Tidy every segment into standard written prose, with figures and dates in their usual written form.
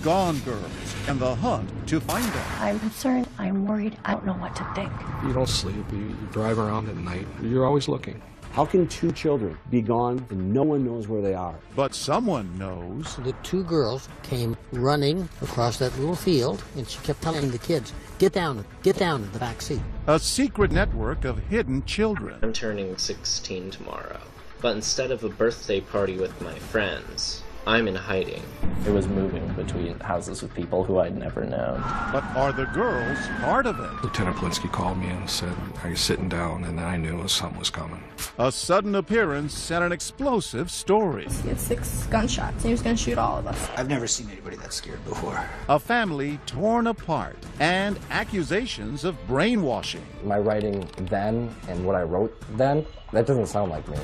Gone Girls and the hunt to find them. I'm concerned. I'm worried. I don't know what to think. You don't sleep. You drive around at night. You're always looking. How can two children be gone and no one knows where they are? But someone knows. The two girls came running across that little field, and she kept telling the kids, get down in the back seat. A secret network of hidden children. I'm turning 16 tomorrow, but instead of a birthday party with my friends, I'm in hiding. It was moving between houses with people who I'd never known. But are the girls part of it? Lieutenant Polinsky called me and said, are you sitting down? And then I knew something was coming. A sudden appearance and an explosive story. He had 6 gunshots, and he was going to shoot all of us. I've never seen anybody that scared before. A family torn apart and accusations of brainwashing. My writing then and what I wrote then, that doesn't sound like me.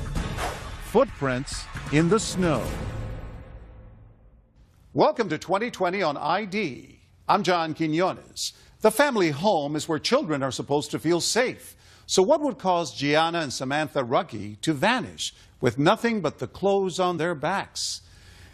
Footprints in the snow. Welcome to 2020 on ID. I'm John Quinones. The family home is where children are supposed to feel safe. So what would cause Gianna and Samantha Ruckey to vanish with nothing but the clothes on their backs?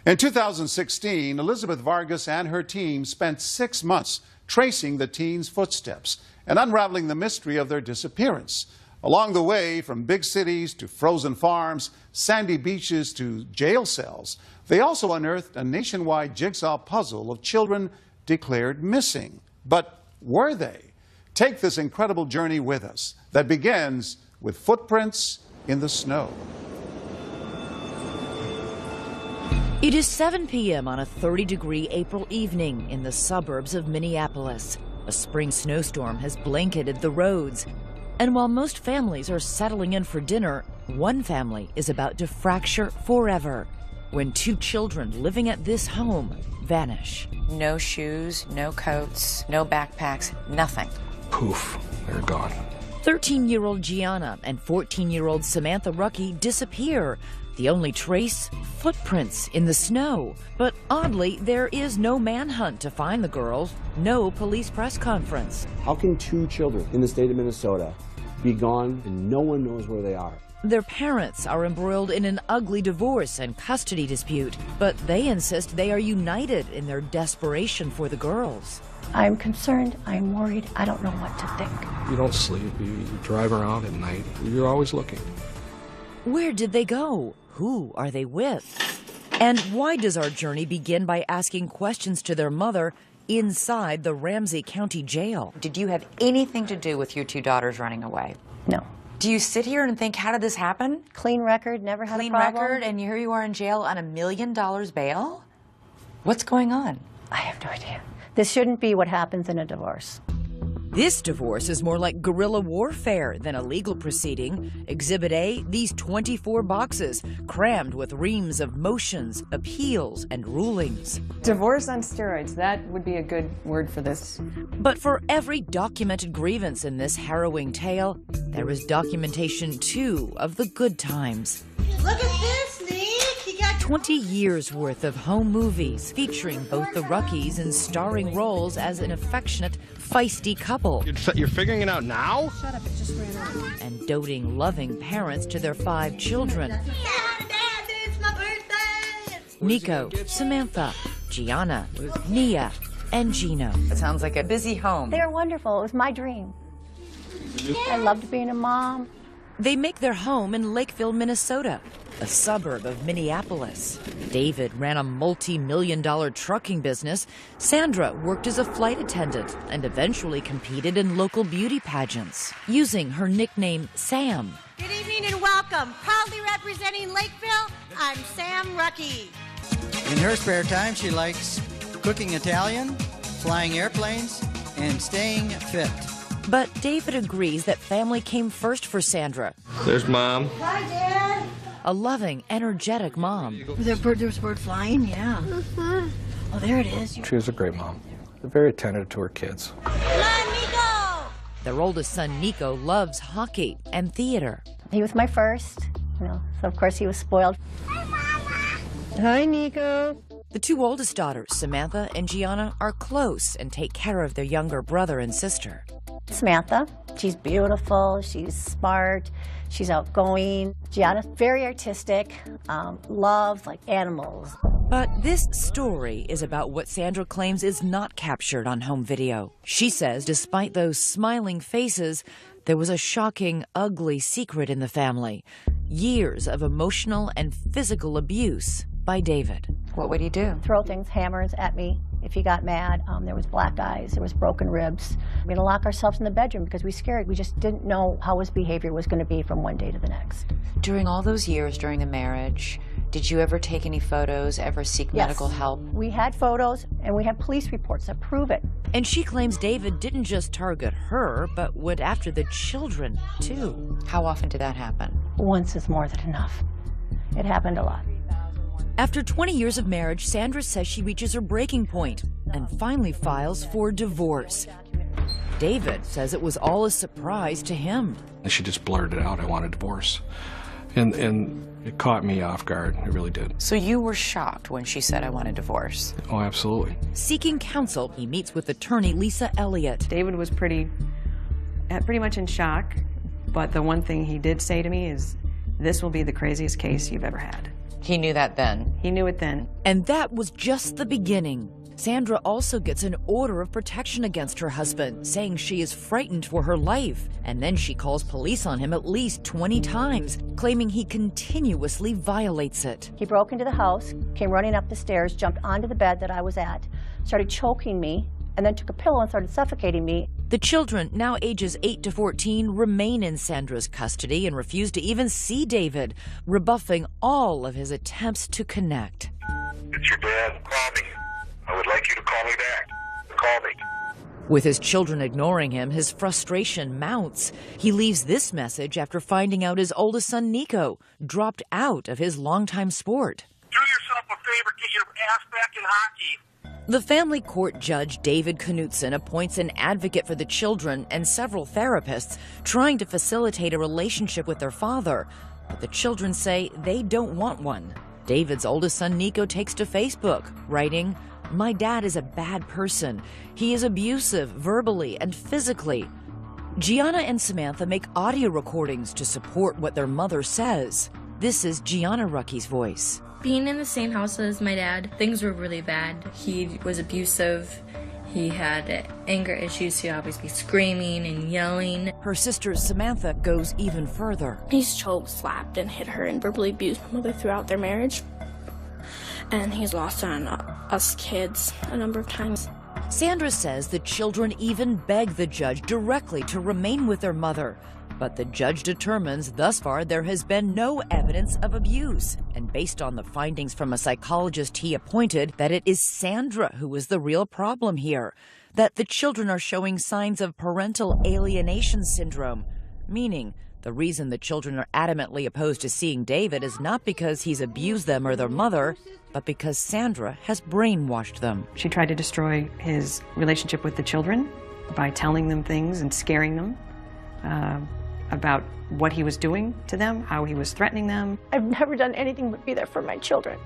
In 2016, Elizabeth Vargas and her team spent 6 months tracing the teens' footsteps and unraveling the mystery of their disappearance. Along the way, from big cities to frozen farms, sandy beaches to jail cells, they also unearthed a nationwide jigsaw puzzle of children declared missing. But were they? Take this incredible journey with us that begins with footprints in the snow. It is 7 p.m. on a 30-degree April evening in the suburbs of Minneapolis. A spring snowstorm has blanketed the roads. And while most families are settling in for dinner, one family is about to fracture forever when 2 children living at this home vanish. No shoes, no coats, no backpacks, nothing. Poof, they're gone. 13-year-old Gianna and 14-year-old Samantha Ruckey disappear. The only trace? Footprints in the snow. But oddly, there is no manhunt to find the girls, no police press conference. How can two children in the state of Minnesota be gone and no one knows where they are? Their parents are embroiled in an ugly divorce and custody dispute, but they insist they are united in their desperation for the girls. I'm concerned. I'm worried. I don't know what to think. You don't sleep. You drive around at night. You're always looking. Where did they go? Who are they with? And why does our journey begin by asking questions to their mother inside the Ramsey County Jail? Did you have anything to do with your 2 daughters running away? No. Do you sit here and think, how did this happen? Clean record, never had a Clean problem. record, and here you are in jail on $1 million bail? What's going on? I have no idea. This shouldn't be what happens in a divorce. This divorce is more like guerrilla warfare than a legal proceeding. Exhibit A, these 24 boxes crammed with reams of motions, appeals, and rulings. Divorce on steroids, that would be a good word for this. But for every documented grievance in this harrowing tale, there is documentation too of the good times. Look at this, Nick! You got 20 years worth of home movies featuring both the Ruckeys in starring roles as an affectionate, feisty couple. You're figuring it out now? Shut up, it just ran out. And doting, loving parents to their 5 children. Dad, it's my birthday! Nico, Samantha, Gianna, Nia, and Gino. It sounds like a busy home. They are wonderful. It was my dream. I loved being a mom. They make their home in Lakeville, Minnesota, a suburb of Minneapolis. David ran a multi-million-dollar trucking business. Sandra worked as a flight attendant and eventually competed in local beauty pageants, using her nickname Sam. Good evening and welcome. Proudly representing Lakeville, I'm Sam Ruckey. In her spare time, she likes cooking Italian, flying airplanes, and staying fit. But David agrees that family came first for Sandra. There's Mom. Hi, Dad. A loving, energetic mom. There was a bird flying, yeah. Oh, there it is. She was a great mom. Very attentive to her kids. Come on, Nico! Their oldest son, Nico, loves hockey and theater. He was my first, so of course he was spoiled. Hi, Nico. The 2 oldest daughters, Samantha and Gianna, are close and take care of their younger brother and sister. Samantha, she's beautiful, she's smart, she's outgoing. Gianna's very artistic, loves like animals. But this story is about what Sandra claims is not captured on home video. She says despite those smiling faces, there was a shocking, ugly secret in the family. Years of emotional and physical abuse by David. What would he do? Throw things, hammers at me if he got mad. There was black eyes, there was broken ribs. We had to lock ourselves in the bedroom because we scared. We just didn't know how his behavior was going to be from one day to the next. During all those years during the marriage, did you ever take any photos, ever seek medical help? We had photos and we had police reports that prove it. And she claims David didn't just target her, but went after the children, too. How often did that happen? Once is more than enough. It happened a lot. After 20 years of marriage, Sandra says she reaches her breaking point and finally files for divorce. David says it was all a surprise to him. And she just blurted out, I want a divorce. And it caught me off guard. It really did. So you were shocked when she said, I want a divorce? Oh, absolutely. Seeking counsel, he meets with attorney Lisa Elliott. David was pretty much in shock, but the one thing he did say to me is, this will be the craziest case you've ever had. He knew that then? He knew it then. And that was just the beginning. Sandra also gets an order of protection against her husband, saying she is frightened for her life. And then she calls police on him at least 20 times, claiming he continuously violates it. He broke into the house, came running up the stairs, jumped onto the bed that I was at, started choking me, and then took a pillow and started suffocating me. The children, now ages 8 to 14, remain in Sandra's custody and refuse to even see David, rebuffing all of his attempts to connect. It's your dad. Call me. I would like you to call me back. Call me. With his children ignoring him, his frustration mounts. He leaves this message after finding out his oldest son, Nico, dropped out of his longtime sport. Do yourself a favor, get your ass back in hockey. The family court judge, David Knutson, appoints an advocate for the children and several therapists trying to facilitate a relationship with their father. But the children say they don't want one. David's oldest son, Nico, takes to Facebook, writing, "My dad is a bad person. He is abusive verbally and physically." Gianna and Samantha make audio recordings to support what their mother says. This is Gianna Rucky's voice. Being in the same house as my dad, things were really bad. He was abusive. He had anger issues. He'd always be screaming and yelling. Her sister Samantha goes even further. He's choked, slapped, and hit her and verbally abused my mother throughout their marriage. And he's lost on us kids a number of times. Sandra says the children even beg the judge directly to remain with their mother. But the judge determines thus far there has been no evidence of abuse. And based on the findings from a psychologist he appointed, that it is Sandra who is the real problem here. That the children are showing signs of parental alienation syndrome, meaning the reason the children are adamantly opposed to seeing David is not because he's abused them or their mother, but because Sandra has brainwashed them. She tried to destroy his relationship with the children by telling them things and scaring them about what he was doing to them, how he was threatening them. I've never done anything but be there for my children.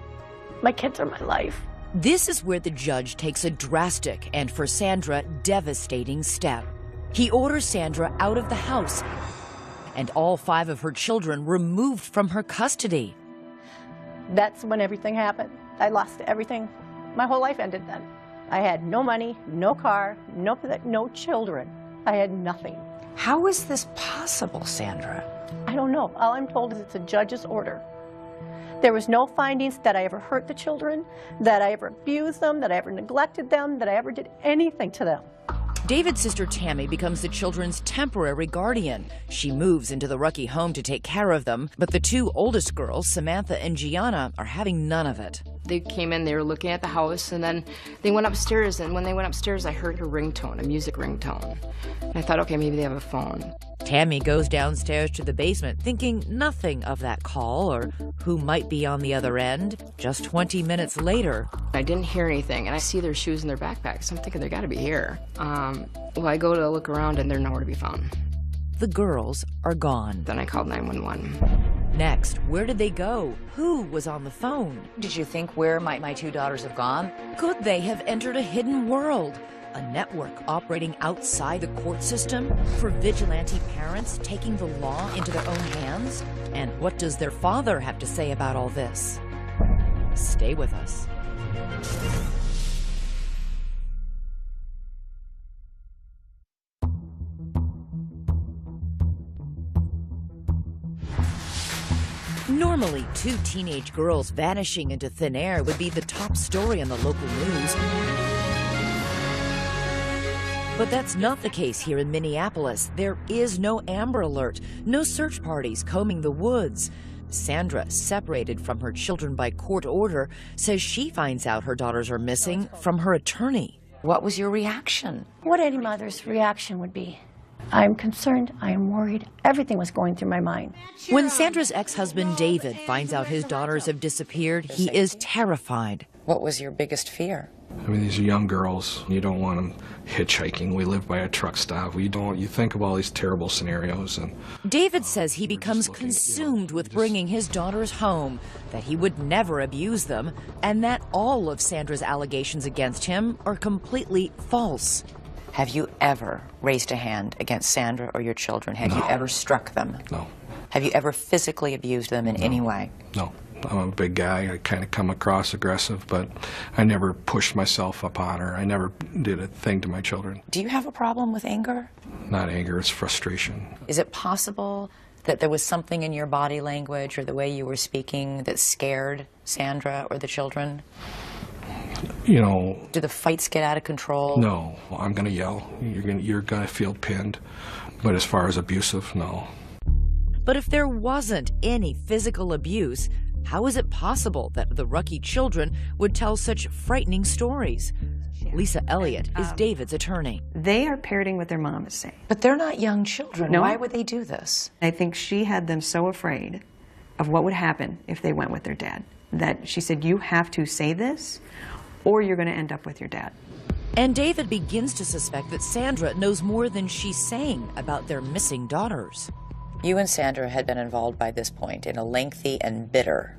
My kids are my life. This is where the judge takes a drastic and, for Sandra, devastating step. He orders Sandra out of the house and all 5 of her children removed from her custody. That's when everything happened. I lost everything. My whole life ended then. I had no money, no car, no children. I had nothing. How is this possible, Sandra? I don't know. All I'm told is it's a judge's order. There was no findings that I ever hurt the children, that I ever abused them, that I ever neglected them, that I ever did anything to them. David's sister Tammy becomes the children's temporary guardian. She moves into the Rucky home to take care of them, but the 2 oldest girls, Samantha and Gianna, are having none of it. They came in, they were looking at the house, and then they went upstairs, and when they went upstairs, I heard a ringtone, a music ringtone. And I thought, okay, maybe they have a phone. Tammy goes downstairs to the basement, thinking nothing of that call or who might be on the other end. Just 20 minutes later, I didn't hear anything, and I see their shoes in their backpacks. I'm thinking they gotta be here. Well, I go to look around, and they're nowhere to be found. The girls are gone. Then I called 911. Next, where did they go? Who was on the phone? Did you think where might my 2 daughters have gone? Could they have entered a hidden world? A network operating outside the court system for vigilante parents taking the law into their own hands? And what does their father have to say about all this? Stay with us. Normally, two teenage girls vanishing into thin air would be the top story on the local news. But that's not the case here in Minneapolis. There is no Amber Alert, no search parties combing the woods. Sandra, separated from her children by court order, says she finds out her daughters are missing from her attorney. What was your reaction? What any mother's reaction would be. I'm concerned, I am worried, everything was going through my mind. When Sandra's ex-husband David finds out his daughters have disappeared, he is terrified. What was your biggest fear? I mean, these are young girls. You don't want them hitchhiking. We live by a truck stop. You think of all these terrible scenarios. And David says he becomes consumed with bringing his daughters home, that he would never abuse them, and that all of Sandra's allegations against him are completely false. Have you ever raised a hand against Sandra or your children? Have you ever struck them? No. Have you ever physically abused them in any way? No. I'm a big guy. I kind of come across aggressive, but I never pushed myself upon her. I never did a thing to my children. Do you have a problem with anger? Not anger, it's frustration. Is it possible that there was something in your body language or the way you were speaking that scared Sandra or the children? You know... Do the fights get out of control? No. I'm going to yell. You're going to feel pinned. But as far as abusive, no. But if there wasn't any physical abuse, how is it possible that the Rucky children would tell such frightening stories? Lisa Elliott is David's attorney. They are parroting what their mom is saying. But they're not young children. No. Why would they do this? I think she had them so afraid of what would happen if they went with their dad that she said, you have to say this or you're going to end up with your dad. And David begins to suspect that Sandra knows more than she's saying about their missing daughters. You and Sandra had been involved by this point in a lengthy and bitter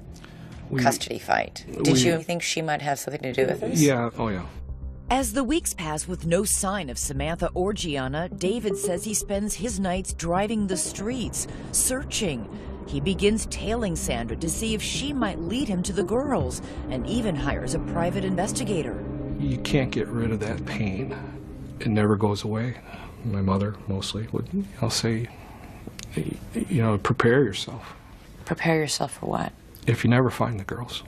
custody fight. Did you think she might have something to do with this? Yeah, oh yeah. As the weeks pass with no sign of Samantha or Gianna, David says he spends his nights driving the streets, searching. He begins tailing Sandra to see if she might lead him to the girls, and even hires a private investigator. You can't get rid of that pain. It never goes away. My mother, mostly, I'll say, you know, prepare yourself. Prepare yourself for what? If you never find the girls.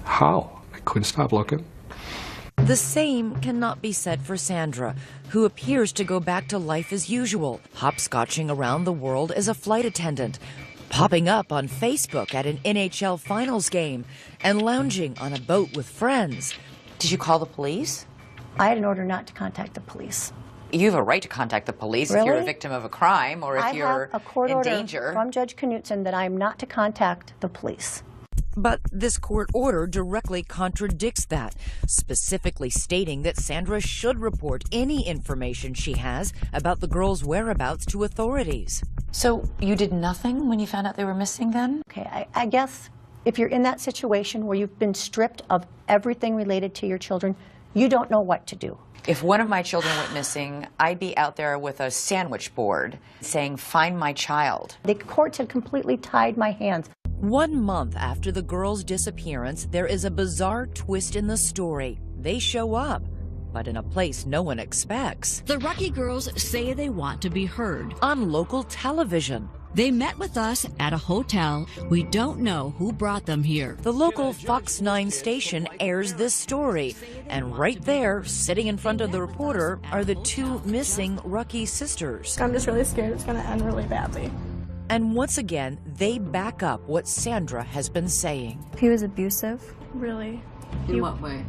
How? I couldn't stop looking. The same cannot be said for Sandra, who appears to go back to life as usual, hopscotching around the world as a flight attendant, popping up on Facebook at an NHL Finals game, and lounging on a boat with friends. Did you call the police? I had an order not to contact the police. You have a right to contact the police Really? if you're a victim of a crime or if you're I have a court in order danger. from Judge Knutson that I am not to contact the police. But this court order directly contradicts that, specifically stating that Sandra should report any information she has about the girls' whereabouts to authorities. So you did nothing when you found out they were missing then? Okay, I guess if you're in that situation where you've been stripped of everything related to your children, you don't know what to do. If one of my children went missing, I'd be out there with a sandwich board saying, find my child. The courts had completely tied my hands. 1 month after the girls' disappearance, there is a bizarre twist in the story. They show up, but in a place no one expects. The Rucky girls say they want to be heard. On local television. They met with us at a hotel. We don't know who brought them here. The local Fox 9 station airs this story, and right there, sitting in front of the reporter, are the two missing Rucky sisters. I'm just really scared it's going to end really badly. And once again, they back up what Sandra has been saying. He was abusive. Really. In what way?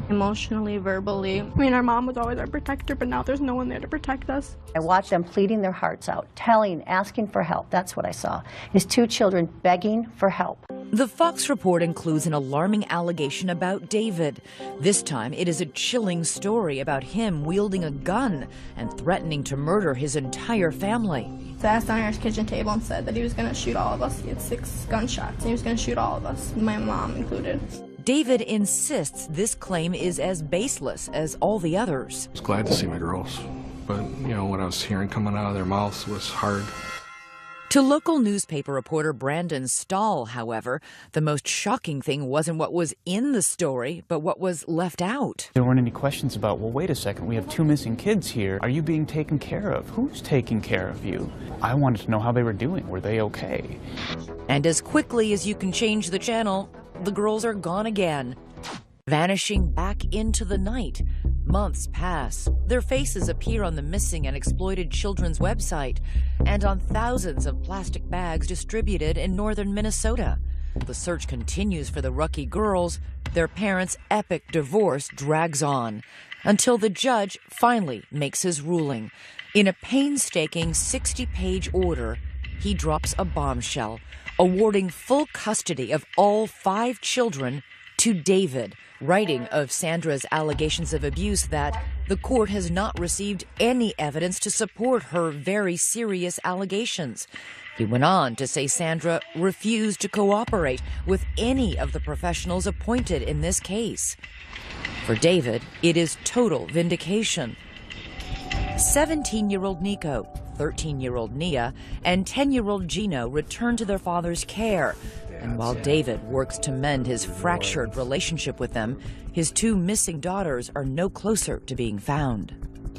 Emotionally, verbally. I mean, our mom was always our protector, but now there's no one there to protect us. I watched them pleading their hearts out, telling, asking for help. That's what I saw. His two children begging for help. The Fox report includes an alarming allegation about David. This time, it is a chilling story about him wielding a gun and threatening to murder his entire family. He sat on our kitchen table and said that he was going to shoot all of us. He had 6 gunshots, and he was going to shoot all of us, my mom included. David insists this claim is as baseless as all the others. I was glad to see my girls, but, you know, what I was hearing coming out of their mouths was hard. To local newspaper reporter Brandon Stahl, however, the most shocking thing wasn't what was in the story, but what was left out. There weren't any questions about, well, wait a second, we have 2 missing kids here. Are you being taken care of? Who's taking care of you? I wanted to know how they were doing. Were they okay? And as quickly as you can change the channel, the girls are gone again, vanishing back into the night. Months pass. Their faces appear on the Missing and Exploited Children's website and on thousands of plastic bags distributed in northern Minnesota. The search continues for the Ruckey girls. Their parents' epic divorce drags on until the judge finally makes his ruling. In a painstaking 60-page order, he drops a bombshell, awarding full custody of all 5 children to David, writing of Sandra's allegations of abuse that the court has not received any evidence to support her very serious allegations. He went on to say Sandra refused to cooperate with any of the professionals appointed in this case. For David, it is total vindication. 17-year-old Nico, 13-year-old Nia, and 10-year-old Gino return to their father's care. And while David works to mend his fractured relationship with them, his 2 missing daughters are no closer to being found.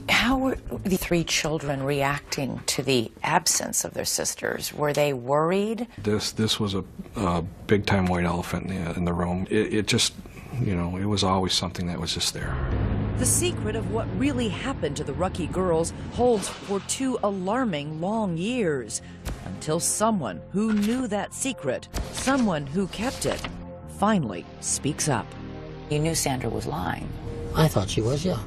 How were the 3 children reacting to the absence of their sisters? Were they worried? This was a big-time white elephant in the room. It just, you know, it was always something that was just there. The secret of what really happened to the Ruckey girls holds for 2 alarming long years, until someone who knew that secret, someone who kept it, finally speaks up. You knew Sandra was lying. I thought she was, yeah.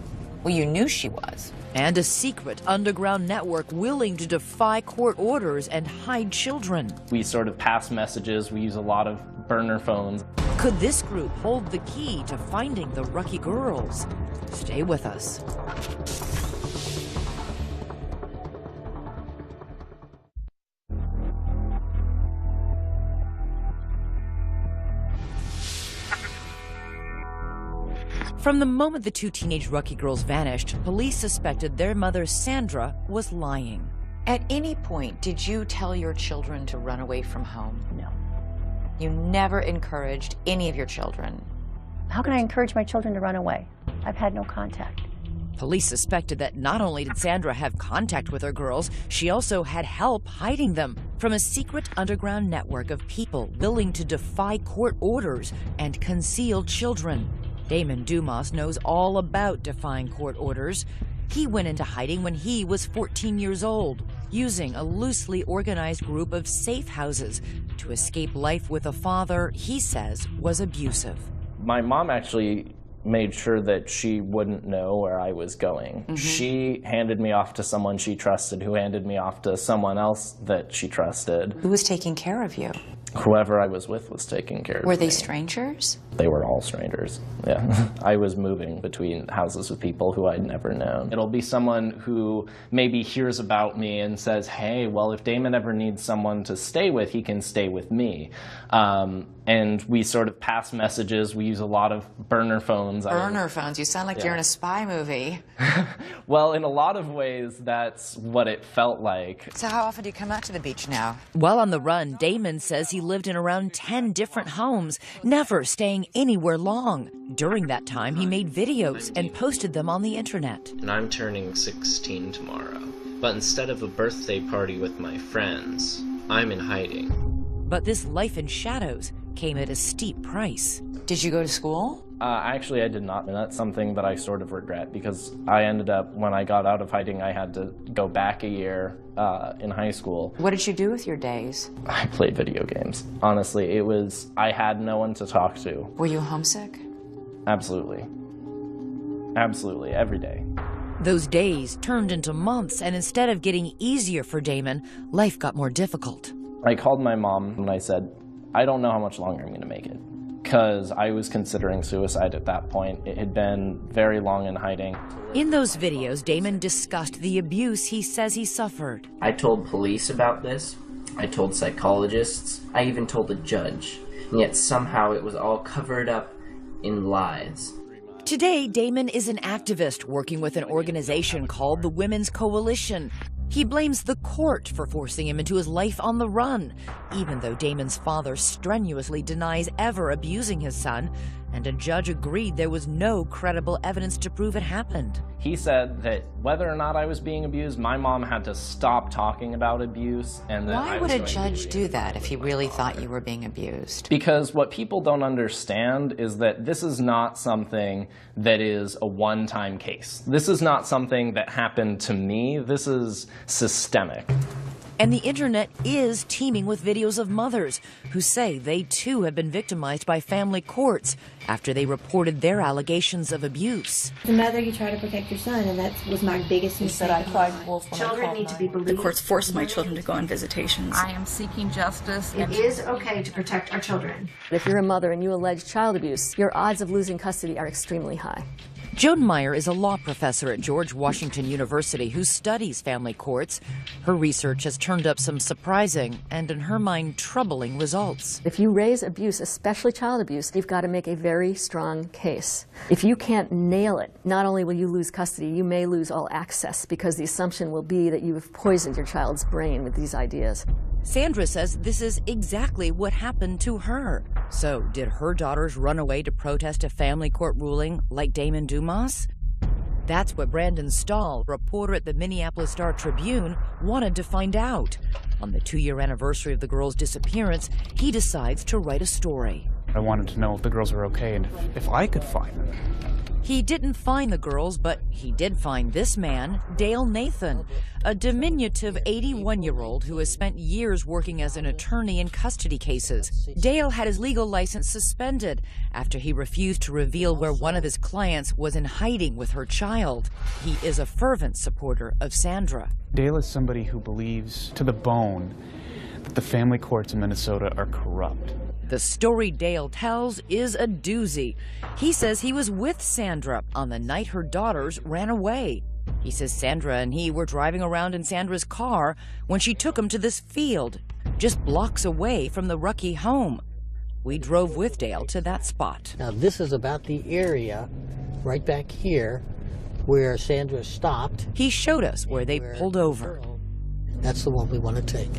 Well, you knew she was. And a secret underground network willing to defy court orders and hide children. We sort of pass messages. We use a lot of burner phones. Could this group hold the key to finding the Ruckey girls? Stay with us. From the moment the 2 teenage Ruckey girls vanished, police suspected their mother, Sandra, was lying. At any point, did you tell your children to run away from home? No. You never encouraged any of your children? How can I encourage my children to run away? I've had no contact. Police suspected that not only did Sandra have contact with her girls, she also had help hiding them from a secret underground network of people willing to defy court orders and conceal children. Damon Dumas knows all about defying court orders. He went into hiding when he was 14 years old, using a loosely organized group of safe houses to escape life with a father he says was abusive. My mom actually made sure that she wouldn't know where I was going. Mm-hmm. She handed me off to someone she trusted, who handed me off to someone else that she trusted. Who was taking care of you? Whoever I was with was taking care of me. Were they strangers? They were all strangers, yeah. I was moving between houses with people who I'd never known. It'll be someone who maybe hears about me and says, hey, well, if Damon ever needs someone to stay with, he can stay with me. And we sort of pass messages. We use a lot of burner phones. Burner phones? You sound like you're in a spy movie. Well, in a lot of ways, that's what it felt like. So how often do you come out to the beach now? While on the run, Damon says he lived in around 10 different homes, never staying anywhere long. During that time, he made videos and posted them on the internet. And I'm turning 16 tomorrow. But instead of a birthday party with my friends, I'm in hiding. But this life in shadows came at a steep price. Did you go to school? Actually, I did not, and that's something that I sort of regret, because I ended up, when I got out of hiding, I had to go back a year in high school. What did you do with your days? I played video games. Honestly, I had no one to talk to. Were you homesick? Absolutely. Absolutely, every day. Those days turned into months, and instead of getting easier for Damon, life got more difficult. I called my mom and I said, I don't know how much longer I'm going to make it. Because I was considering suicide at that point. It had been very long in hiding. In those videos, Damon discussed the abuse he says he suffered. I told police about this. I told psychologists. I even told a judge. And yet somehow it was all covered up in lies. Today, Damon is an activist working with an organization called the Women's Coalition. He blames the court for forcing him into his life on the run, even though Damon's father strenuously denies ever abusing his son, and a judge agreed there was no credible evidence to prove it happened. He said that whether or not I was being abused, my mom had to stop talking about abuse, and that Why would a judge do that if he really thought you were being abused? Because what people don't understand is that this is not something that is a one-time case. This is not something that happened to me. This is systemic. And the internet is teeming with videos of mothers who say they too have been victimized by family courts after they reported their allegations of abuse. As a mother, you try to protect your son, and that was my biggest mistake. I cried wolf when Children need to be believed. The courts forced my children to go on visitations. I am seeking justice. It is okay to protect our children. If you're a mother and you allege child abuse, your odds of losing custody are extremely high. Joan Meyer is a law professor at George Washington University who studies family courts. Her research has turned up some surprising and, in her mind, troubling results. If you raise abuse, especially child abuse, you've got to make a very strong case. If you can't nail it, not only will you lose custody, you may lose all access because the assumption will be that you have poisoned your child's brain with these ideas. Sandra says this is exactly what happened to her. So, did her daughters run away to protest a family court ruling like Damon Dumas? That's what Brandon Stahl, reporter at the Minneapolis Star-Tribune, wanted to find out. On the 2-year anniversary of the girls' disappearance, he decides to write a story. I wanted to know if the girls were okay and if I could find them. He didn't find the girls, but he did find this man, Dale Nathan, a diminutive 81-year-old who has spent years working as an attorney in custody cases. Dale had his legal license suspended after he refused to reveal where one of his clients was in hiding with her child. He is a fervent supporter of Sandra. Dale is somebody who believes to the bone that the family courts in Minnesota are corrupt. The story Dale tells is a doozy. He says he was with Sandra on the night her daughters ran away. He says Sandra and he were driving around in Sandra's car when she took him to this field, just blocks away from the Rucky home. We drove with Dale to that spot. Now this is about the area right back here where Sandra stopped. He showed us where they pulled over. That's the one we want to take.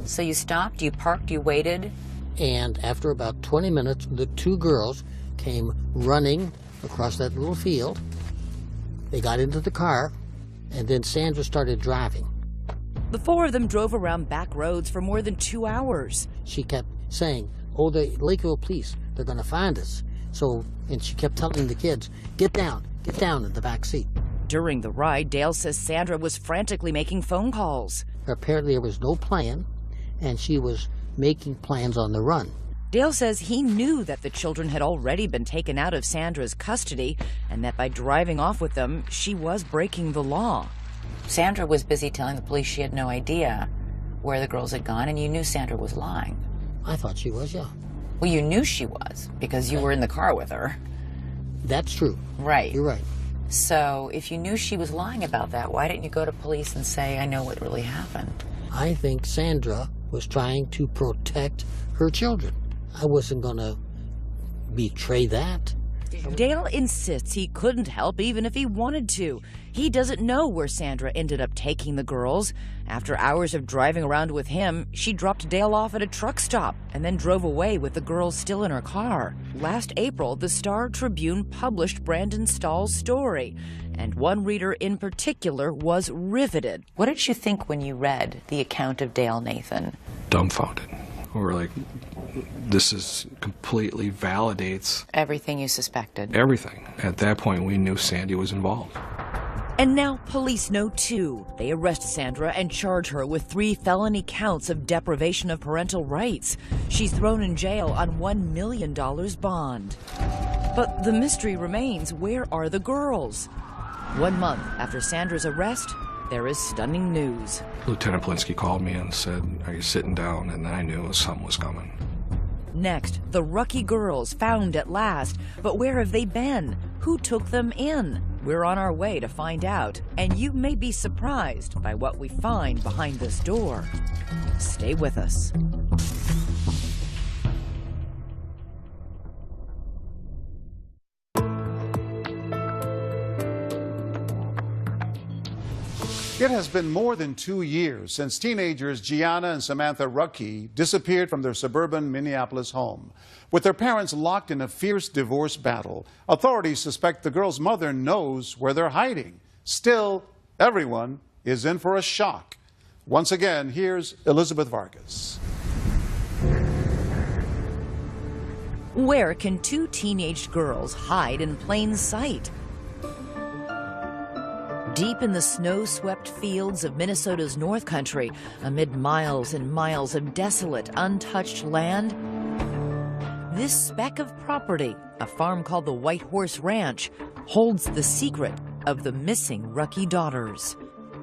So you stopped, you parked, you waited? And after about 20 minutes, the 2 girls came running across that little field. They got into the car, and then Sandra started driving. The 4 of them drove around back roads for more than 2 hours. She kept saying, "Oh, the Lakeville police, they're going to find us." And she kept telling the kids, get down in the back seat. During the ride, Dale says Sandra was frantically making phone calls. Apparently there was no plan, and she was making plans on the run. Dale says he knew that the children had already been taken out of Sandra's custody and that by driving off with them, she was breaking the law. Sandra was busy telling the police she had no idea where the girls had gone, and you knew Sandra was lying. I thought she was, yeah. Well, you knew she was because you were in the car with her. That's true. Right. You're right. So if you knew she was lying about that, why didn't you go to police and say, I know what really happened? I think Sandra was trying to protect her children. I wasn't going to betray that. Dale insists he couldn't help even if he wanted to. He doesn't know where Sandra ended up taking the girls. After hours of driving around with him, she dropped Dale off at a truck stop and then drove away with the girls still in her car. Last April, the Star-Tribune published Brandon Stahl's story, and one reader in particular was riveted. What did you think when you read the account of Dale Nathan? Dumbfounded. Or like, this is completely validates everything you suspected. Everything. At that point, we knew Sandy was involved. And now police know too. They arrest Sandra and charge her with 3 felony counts of deprivation of parental rights. She's thrown in jail on $1 million bond. But the mystery remains, where are the girls? 1 month after Sandra's arrest, there is stunning news. Lieutenant Polinsky called me and said, "Are you sitting down?" And then I knew something was coming. Next, the Rucky girls found at last. But where have they been? Who took them in? We're on our way to find out. And you may be surprised by what we find behind this door. Stay with us. It has been more than 2 years since teenagers Gianna and Samantha Ruckey disappeared from their suburban Minneapolis home. With their parents locked in a fierce divorce battle, authorities suspect the girls' mother knows where they're hiding. Still, everyone is in for a shock. Once again, here's Elizabeth Vargas. Where can two teenage girls hide in plain sight? Deep in the snow-swept fields of Minnesota's North Country, amid miles and miles of desolate, untouched land, this speck of property, a farm called the White Horse Ranch, holds the secret of the missing Ruckey daughters.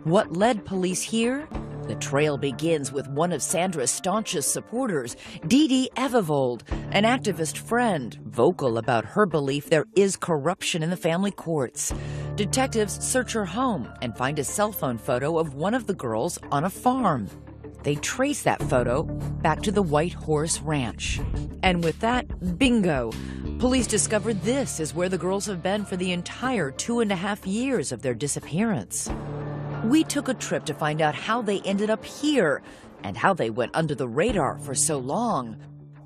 What led police here? The trail begins with one of Sandra's staunchest supporters, Dee Dee Evevold, an activist friend, vocal about her belief there is corruption in the family courts. Detectives search her home and find a cell phone photo of one of the girls on a farm. They trace that photo back to the White Horse Ranch. And with that, bingo! Police discovered this is where the girls have been for the entire 2.5 years of their disappearance. We took a trip to find out how they ended up here and how they went under the radar for so long.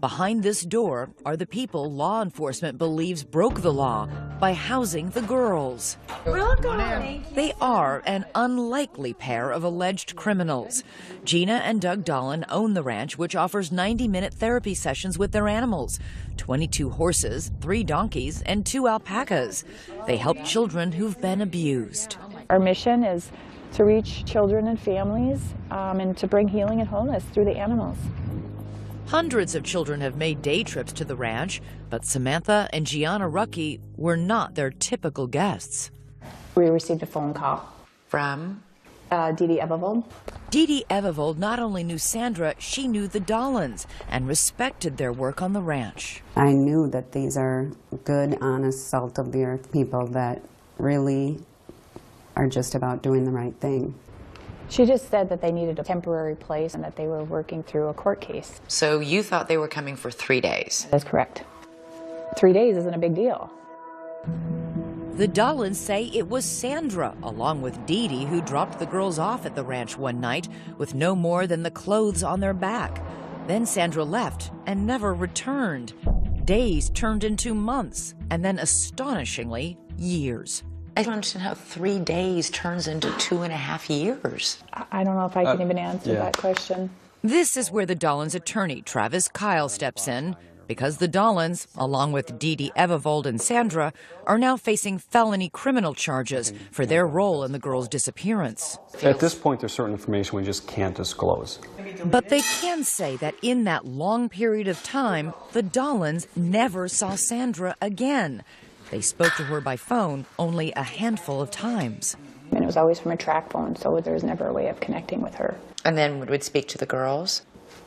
Behind this door are the people law enforcement believes broke the law by housing the girls. They are an unlikely pair of alleged criminals. Gina and Doug Dolan own the ranch, which offers 90-minute therapy sessions with their animals, 22 horses, 3 donkeys, and 2 alpacas. They help children who've been abused. Our mission is to reach children and families and to bring healing and wholeness through the animals. Hundreds of children have made day trips to the ranch, but Samantha and Gianna Ruckey were not their typical guests. We received a phone call from Dee Dee Evevold. Dee Dee Evevold not only knew Sandra, she knew the Dolans and respected their work on the ranch. I knew that these are good, honest, salt-of-the-earth people that really are just about doing the right thing. She just said that they needed a temporary place and that they were working through a court case. So you thought they were coming for 3 days? That's correct. 3 days isn't a big deal. The Dolans say it was Sandra, along with Dee Dee, who dropped the girls off at the ranch one night with no more than the clothes on their back. Then Sandra left and never returned. Days turned into months, and then astonishingly, years. I don't understand how 3 days turns into 2.5 years. I don't know if I can even answer that question. This is where the Dolans' attorney, Travis Kyle, steps in, because the Dolans, along with Dee Dee Evevold and Sandra, are now facing felony criminal charges for their role in the girls' disappearance. At this point, there's certain information we just can't disclose. But they can say that in that long period of time, the Dolans never saw Sandra again. They spoke to her by phone only a handful of times. And it was always from a track phone, so there was never a way of connecting with her. And then would speak to the girls?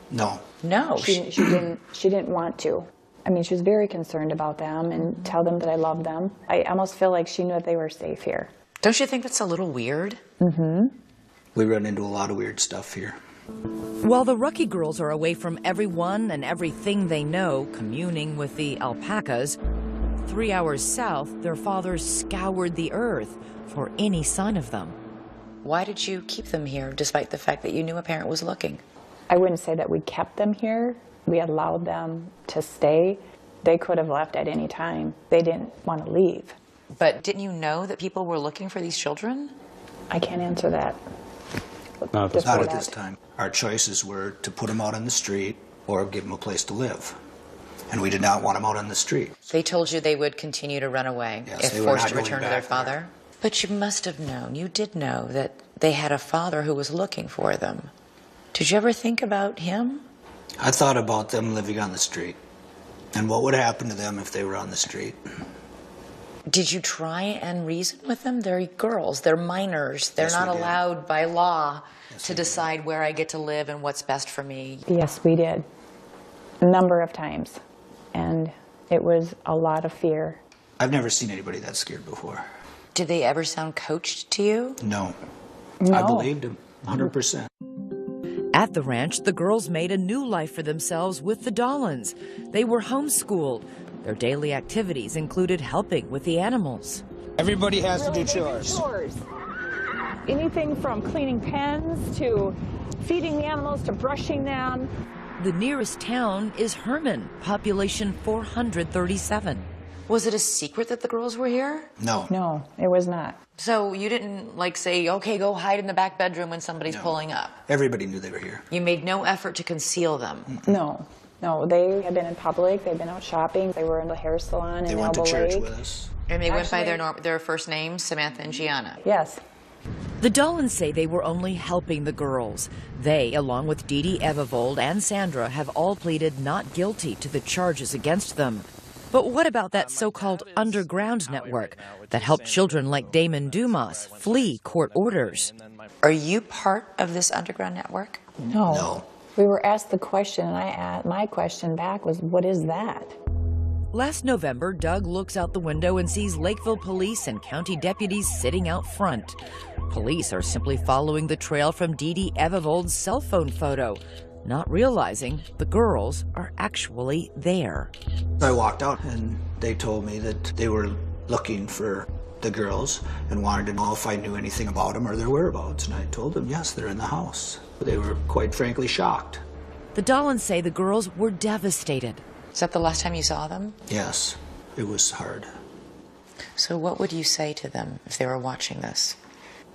No. No. She didn't want to. I mean, she was very concerned about them and tell them that I love them. I almost feel like she knew that they were safe here. Don't you think that's a little weird? Mm-hmm. We run into a lot of weird stuff here. While the Ruckey girls are away from everyone and everything they know, communing with the alpacas, 3 hours south, their fathers scoured the earth for any sign of them. Why did you keep them here, despite the fact that you knew a parent was looking? I wouldn't say that we kept them here. We allowed them to stay. They could have left at any time. They didn't want to leave. But didn't you know that people were looking for these children? I can't answer that. Not at this time. Our choices were to put them out on the street or give them a place to live. And we did not want them out on the street. They told you they would continue to run away if forced to return to their father? But you must have known, you did know that they had a father who was looking for them. Did you ever think about him? I thought about them living on the street and what would happen to them if they were on the street. Did you try and reason with them? They're girls, they're minors. They're not allowed by law to decide where I get to live and what's best for me. Yes, we did. A number of times. And it was a lot of fear. I've never seen anybody that scared before. Did they ever sound coached to you? No. No. I believed them, 100%. At the ranch, the girls made a new life for themselves with the Dolans. They were homeschooled. Their daily activities included helping with the animals. Everybody has to do chores. Anything from cleaning pens to feeding the animals to brushing them. The nearest town is Herman, population 437. Was it a secret that the girls were here? No. No, it was not. So you didn't like say, okay, go hide in the back bedroom when somebody's pulling up? Everybody knew they were here. You made no effort to conceal them? No. No, they had been in public, they'd been out shopping, they were in the hair salon in Elbow Lake. They went to church with us. And they went by their first names, Samantha and Gianna? Yes. The Dollans say they were only helping the girls. They, along with Dee Dee Evevold and Sandra, have all pleaded not guilty to the charges against them. But what about that so-called underground network that helped children like Damon Dumas flee court orders? Are you part of this underground network? No. No. We were asked the question, and my question back was, what is that? Last November, Doug looks out the window and sees Lakeville police and county deputies sitting out front. Police are simply following the trail from Dee Dee Evevold's cell phone photo, not realizing the girls are actually there. I walked out and they told me that they were looking for the girls and wanted to know if I knew anything about them or their whereabouts. And I told them, yes, they're in the house. They were quite frankly shocked. The Dollans say the girls were devastated. Is that the last time you saw them? Yes, it was hard. So what would you say to them if they were watching this?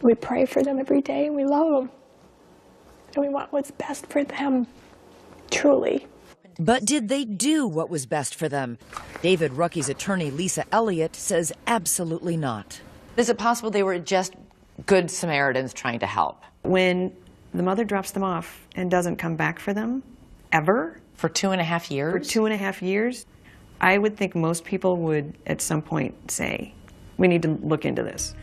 We pray for them every day, and we love them. And we want what's best for them, truly. But did they do what was best for them? David Rucky's attorney, Lisa Elliott, says absolutely not. Is it possible they were just good Samaritans trying to help? When the mother drops them off and doesn't come back for them, ever? For 2.5 years? For 2.5 years, I would think most people would at some point say, we need to look into this.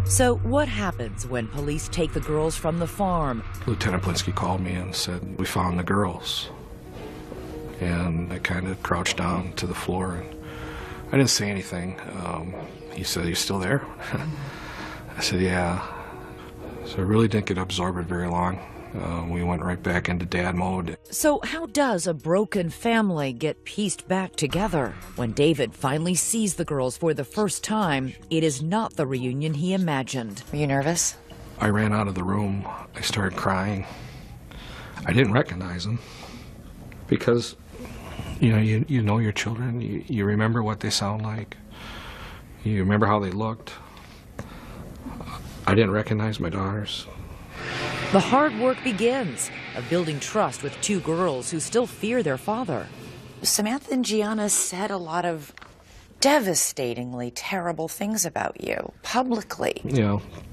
So what happens when police take the girls from the farm? Lieutenant Plinsky called me and said, we found the girls. And I kind of crouched down to the floor and I didn't say anything. He said, you still there? I said, yeah. So I really didn't get absorbed very long. We went right back into dad mode. So how does a broken family get pieced back together? When David finally sees the girls for the first time, it is not the reunion he imagined. Were you nervous? I ran out of the room. I started crying. I didn't recognize them because, you know your children. You remember what they sound like. You remember how they looked. I didn't recognize my daughters. The hard work begins of building trust with two girls who still fear their father. Samantha and Gianna said a lot of devastatingly terrible things about you, publicly.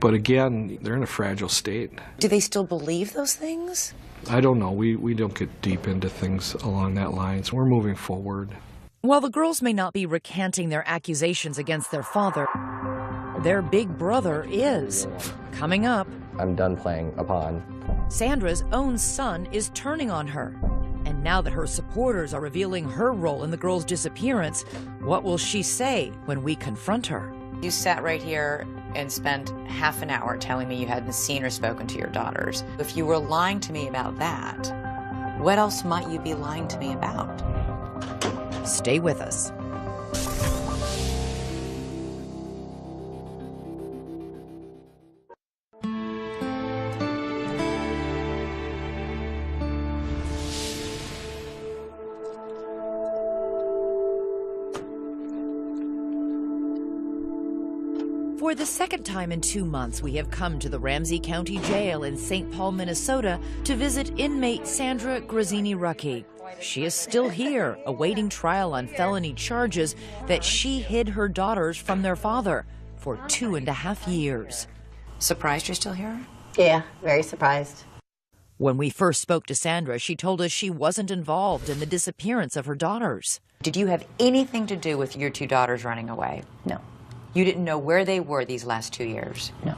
But again, they're in a fragile state. Do they still believe those things? I don't know. We don't get deep into things along that line, so we're moving forward. While the girls may not be recanting their accusations against their father, their big brother is. Coming up, I'm done playing a pawn. Sandra's own son is turning on her. And now that her supporters are revealing her role in the girl's disappearance, what will she say when we confront her? You sat right here and spent half an hour telling me you hadn't seen or spoken to your daughters. If you were lying to me about that, what else might you be lying to me about? Stay with us. For the second time in 2 months, we have come to the Ramsey County Jail in St. Paul, Minnesota, to visit inmate Sandra Grazzini Rucky. She is still here, awaiting trial on felony charges that she hid her daughters from their father for 2.5 years. Surprised you're still here? Yeah, very surprised. When we first spoke to Sandra, she told us she wasn't involved in the disappearance of her daughters. Did you have anything to do with your two daughters running away? No. You didn't know where they were these last 2 years? No.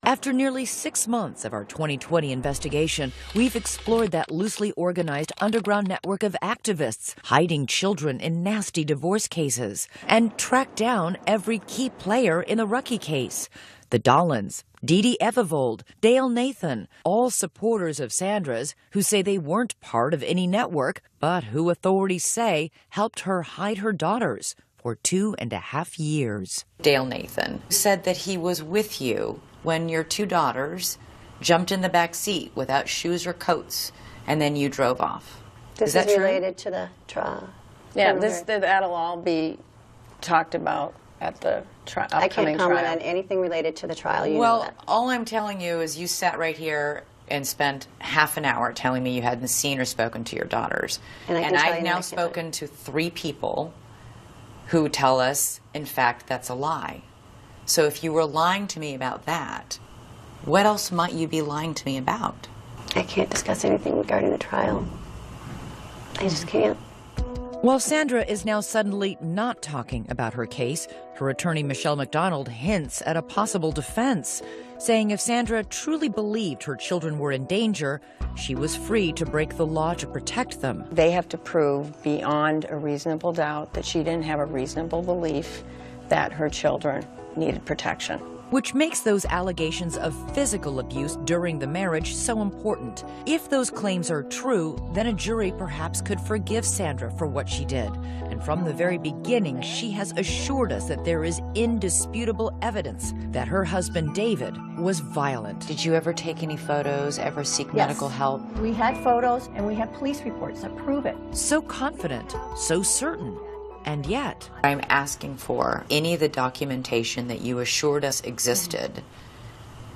After nearly 6 months of our 2020 investigation, we've explored that loosely organized underground network of activists hiding children in nasty divorce cases and tracked down every key player in the Rucky case. The Dollans, Dee Dee Evevold, Dale Nathan, all supporters of Sandra's who say they weren't part of any network, but who authorities say helped her hide her daughters for 2.5 years. Dale Nathan said that he was with you when your two daughters jumped in the back seat without shoes or coats, and then you drove off. This is that is true? related to the trial. Yeah, that'll all be talked about at the I upcoming can't comment trial. on anything related to the trial. You know Well, that. all I'm telling you is you sat right here and spent half an hour telling me you hadn't seen or spoken to your daughters. And I can tell I've you now that I can tell you. spoken to 3 people who tell us, in fact, that's a lie. So if you were lying to me about that, what else might you be lying to me about? I can't discuss anything regarding the trial. I just can't. While Sandra is now suddenly not talking about her case, her attorney Michelle McDonald hints at a possible defense, saying if Sandra truly believed her children were in danger, she was free to break the law to protect them. They have to prove beyond a reasonable doubt that she didn't have a reasonable belief that her children needed protection. Which makes those allegations of physical abuse during the marriage so important. If those claims are true, then a jury perhaps could forgive Sandra for what she did. And from the very beginning, she has assured us that there is indisputable evidence that her husband, David, was violent. Did you ever take any photos, ever seek medical help? We had photos and we have police reports that prove it. So confident, so certain. And yet, I'm asking for any of the documentation that you assured us existed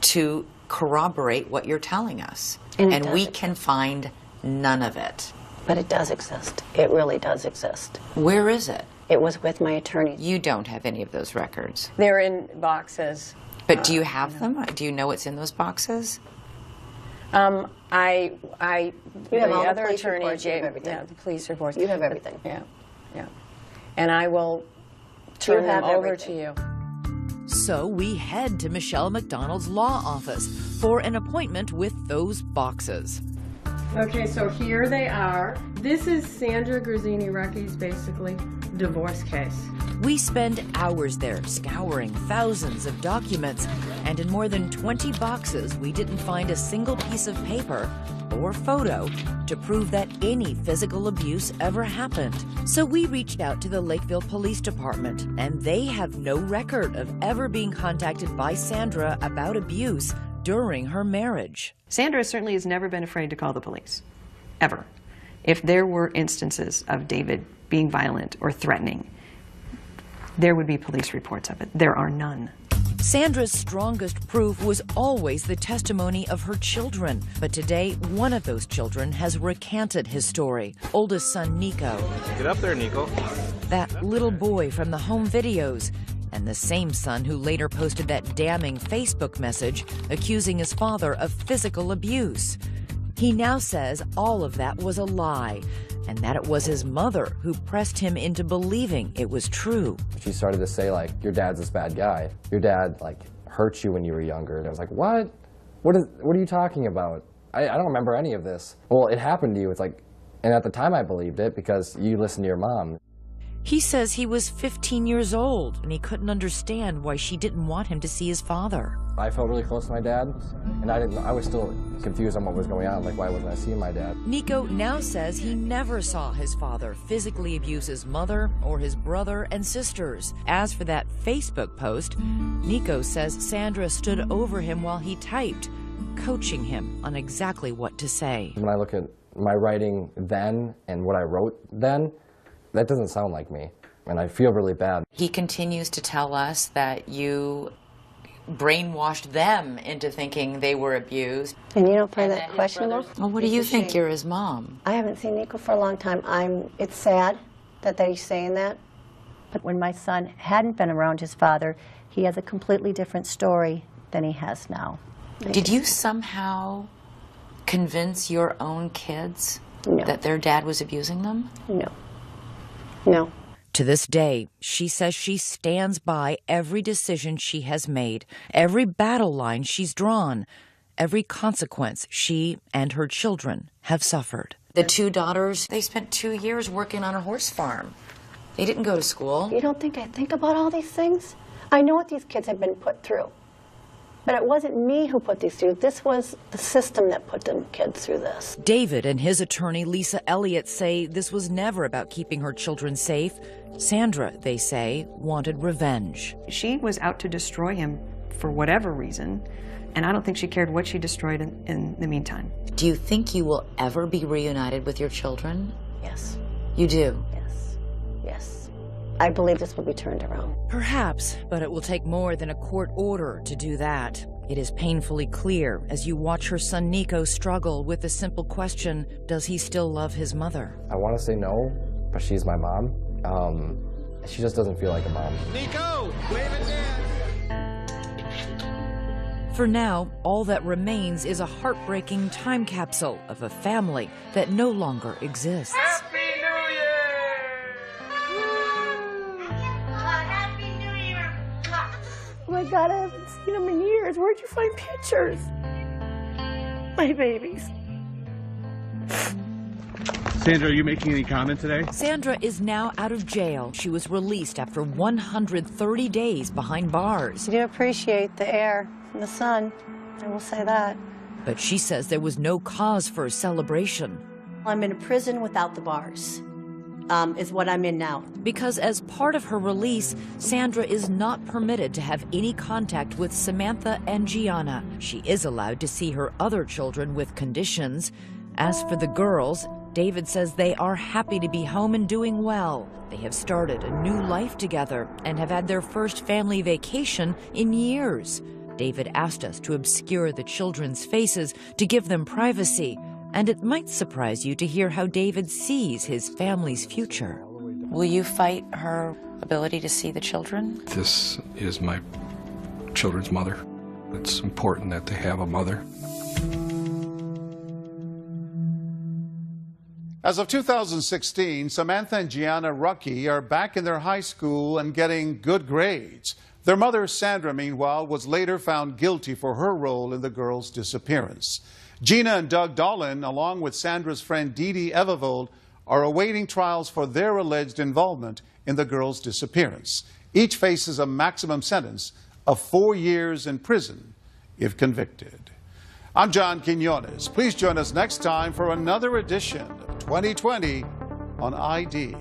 to corroborate what you're telling us. And we can find none of it. But it does exist. It really does exist. Where is it? It was with my attorney. You don't have any of those records. They're in boxes. But do you have them? Do you know what's in those boxes? You have all the other police attorney, reports, you have Jay, everything. yeah, the police reports. You have everything. Yeah. And I will turn them have over everything. to you. so we head to Michelle McDonald's law office for an appointment with those boxes. Okay, so here they are. This is Sandra Grazzini Rucky's basically divorce case. We spend hours there scouring thousands of documents, and in more than 20 boxes, we didn't find a single piece of paper or photo to prove that any physical abuse ever happened. So we reached out to the Lakeville Police Department, and they have no record of ever being contacted by Sandra about abuse during her marriage. Sandra certainly has never been afraid to call the police, ever. If there were instances of David being violent or threatening, there would be police reports of it. There are none. Sandra's strongest proof was always the testimony of her children. But today, one of those children has recanted his story. Oldest son, Nico. Get up there, Nico. That little boy from the home videos. And the same son who later posted that damning Facebook message accusing his father of physical abuse. He now says all of that was a lie, and that it was his mother who pressed him into believing it was true. She started to say, like, your dad's this bad guy. Your dad, like, hurt you when you were younger. And I was like, what? What are you talking about? I don't remember any of this. Well, it happened to you. It's like, and at the time I believed it because you listened to your mom. He says he was 15 years old and he couldn't understand why she didn't want him to see his father. I felt really close to my dad, and I was still confused on what was going on. Like, why wasn't I seeing my dad? Nico now says he never saw his father physically abuse his mother or his brother and sisters. As for that Facebook post, Nico says Sandra stood over him while he typed, coaching him on exactly what to say. When I look at my writing then and what I wrote then, that doesn't sound like me, and I feel really bad. He continues to tell us that you brainwashed them into thinking they were abused. And you don't find that questionable? Well, what do you think? You're his mom. I haven't seen Nico for a long time. It's sad that he's saying that. But when my son hadn't been around his father, he has a completely different story than he has now. Did you somehow convince your own kids that their dad was abusing them? No. No. To this day, she says she stands by every decision she has made, every battle line she's drawn, every consequence she and her children have suffered. The two daughters, they spent 2 years working on a horse farm. They didn't go to school. You don't think I think about all these things? I know what these kids have been put through. But it wasn't me who put these through. This was the system that put them kids through this. David and his attorney, Lisa Elliott, say this was never about keeping her children safe. Sandra, they say, wanted revenge. She was out to destroy him for whatever reason, and I don't think she cared what she destroyed in the meantime. Do you think you will ever be reunited with your children? Yes. You do? Yes. Yes. I believe this will be turned around. Perhaps, but it will take more than a court order to do that. It is painfully clear as you watch her son Nico struggle with the simple question, does he still love his mother? I want to say no, but she's my mom. She just doesn't feel like a mom. Nico, wave at Dad. For now, all that remains is a heartbreaking time capsule of a family that no longer exists. Happy New Year! Happy New Year! Oh my God, I haven't seen them in years. Where'd you find pictures? My babies. Sandra, are you making any comment today? Sandra is now out of jail. She was released after 130 days behind bars. I do appreciate the air and the sun. I will say that. But she says there was no cause for a celebration. I'm in a prison without the bars, is what I'm in now. Because as part of her release, Sandra is not permitted to have any contact with Samantha and Gianna. She is allowed to see her other children with conditions. As for the girls, David says they are happy to be home and doing well. They have started a new life together and have had their first family vacation in years. David asked us to obscure the children's faces to give them privacy, and it might surprise you to hear how David sees his family's future. Will you fight her ability to see the children? This is my children's mother. It's important that they have a mother. As of 2016, Samantha and Gianna Ruckey are back in their high school and getting good grades. Their mother, Sandra, meanwhile, was later found guilty for her role in the girls' disappearance. Gina and Doug Dolan, along with Sandra's friend Dee Dee Evervold, are awaiting trials for their alleged involvement in the girls' disappearance. Each faces a maximum sentence of 4 years in prison if convicted. I'm John Quinones. Please join us next time for another edition of 2020 on ID.